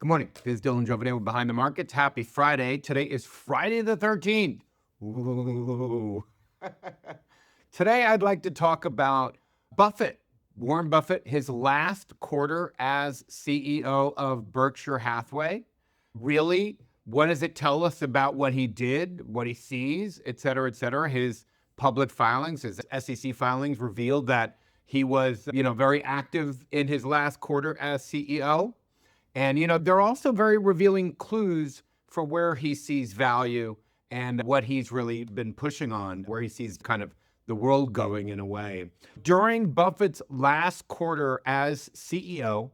Good morning. This is Dylan Jovine with Behind the Markets. Happy Friday. Today is Friday the 13th. Ooh. Today, I'd like to talk about Buffett, Warren Buffett, his last quarter as CEO of Berkshire Hathaway. Really, what does it tell us about what he did, what he sees, et cetera, et cetera? His public filings, his SEC filings revealed that he was, very active in his last quarter as CEO. And, they're also very revealing clues for where he sees value and what he's really been pushing on, where he sees kind of the world going in a way. During Buffett's last quarter as CEO,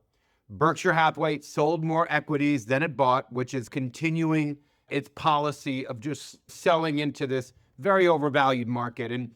Berkshire Hathaway sold more equities than it bought, which is continuing its policy of just selling into this very overvalued market. And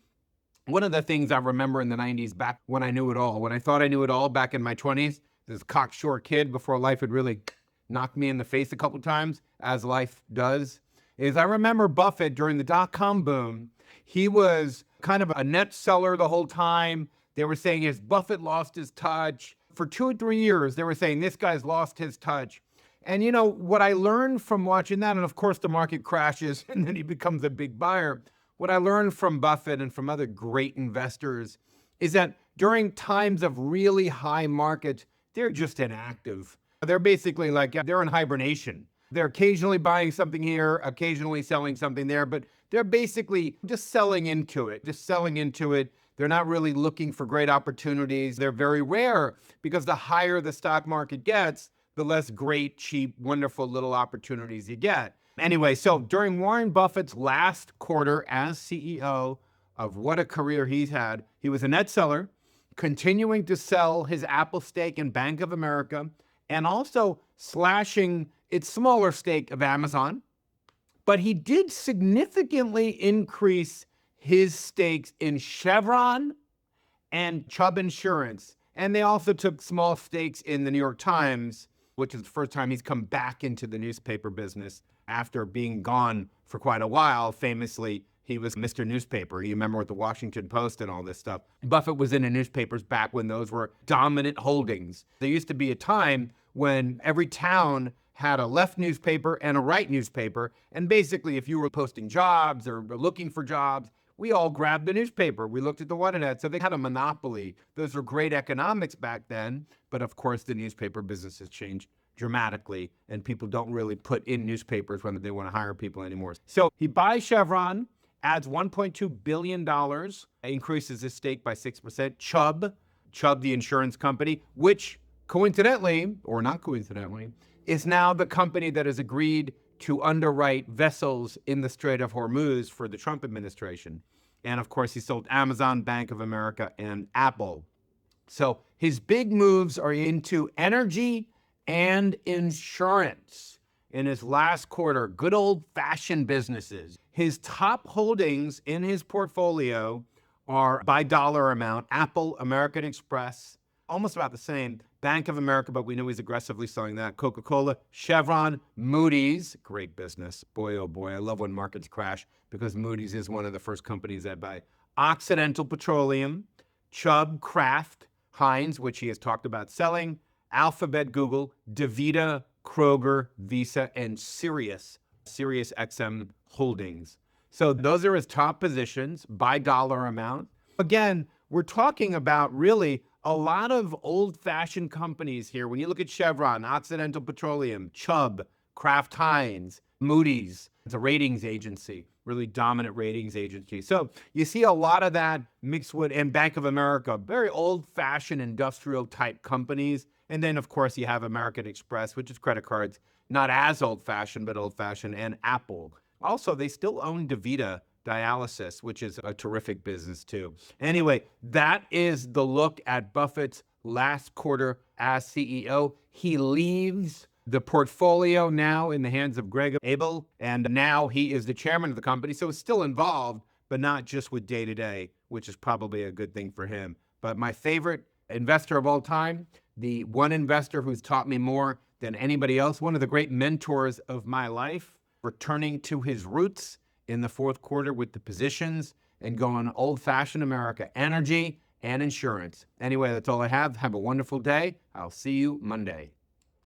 one of the things I remember in the 90s, back when I knew it all, when I thought I knew it all back in my 20s, this cocksure kid before life had really knocked me in the face a couple times, as life does, is I remember Buffett during the dot-com boom. He was kind of a net seller the whole time. They were saying his Buffett lost his touch. For 2 or 3 years, they were saying this guy's lost his touch. And what I learned from watching that, and of course the market crashes and then he becomes a big buyer. What I learned from Buffett and from other great investors is that during times of really high markets, they're just inactive. They're basically like, they're in hibernation. They're occasionally buying something here, occasionally selling something there, but they're basically just selling into it, They're not really looking for great opportunities. They're very rare because the higher the stock market gets, the less great, cheap, wonderful little opportunities you get. Anyway, so during Warren Buffett's last quarter as CEO of what a career he's had, he was a net seller, continuing to sell his Apple stake in Bank of America, and also slashing its smaller stake of Amazon. But he did significantly increase his stakes in Chevron and Chubb Insurance. And they also took small stakes in the New York Times, which is the first time he's come back into the newspaper business after being gone for quite a while. Famously, he was Mr. Newspaper. You remember with the Washington Post and all this stuff. Buffett was in the newspapers back when those were dominant holdings. There used to be a time when every town had a left newspaper and a right newspaper. And basically, if you were posting jobs or looking for jobs, we all grabbed the newspaper. We looked at the internet. So they had a monopoly. Those were great economics back then. But of course, the newspaper business has changed dramatically. And people don't really put in newspapers when they want to hire people anymore. So he buys Chevron, adds $1.2 billion, increases his stake by 6%. Chubb, the insurance company, which coincidentally, or not coincidentally, is now the company that has agreed to underwrite vessels in the Strait of Hormuz for the Trump administration. And of course, he sold Amazon, Bank of America, and Apple. So his big moves are into energy and insurance. In his last quarter, good old-fashioned businesses. His top holdings in his portfolio are by dollar amount: Apple, American Express, almost about the same, Bank of America, but we know he's aggressively selling that, Coca-Cola, Chevron, Moody's, great business. Boy, oh boy, I love when markets crash because Moody's is one of the first companies I buy. Occidental Petroleum, Chubb, Kraft, Heinz, which he has talked about selling, Alphabet, Google, DaVita, Kroger, Visa, and Sirius XM Holdings. So those are his top positions by dollar amount. Again, we're talking about really a lot of old-fashioned companies here. When you look at Chevron, Occidental Petroleum, Chubb, Kraft Heinz, Moody's, it's a ratings agency, really dominant ratings agency. So you see a lot of that mixed with, and Bank of America, very old-fashioned industrial type companies. And then, of course, you have American Express, which is credit cards, not as old-fashioned, but old-fashioned, and Apple. Also, they still own DaVita Dialysis, which is a terrific business too. Anyway, that is the look at Buffett's last quarter as CEO. He leaves the portfolio now in the hands of Greg Abel, and now he is the chairman of the company, so he's still involved, but not just with day-to-day, which is probably a good thing for him. But my favorite investor of all time, the one investor who's taught me more than anybody else, one of the great mentors of my life, returning to his roots in the fourth quarter with the positions and going old-fashioned America, energy and insurance. Anyway, that's all I have. Have a wonderful day. I'll see you Monday.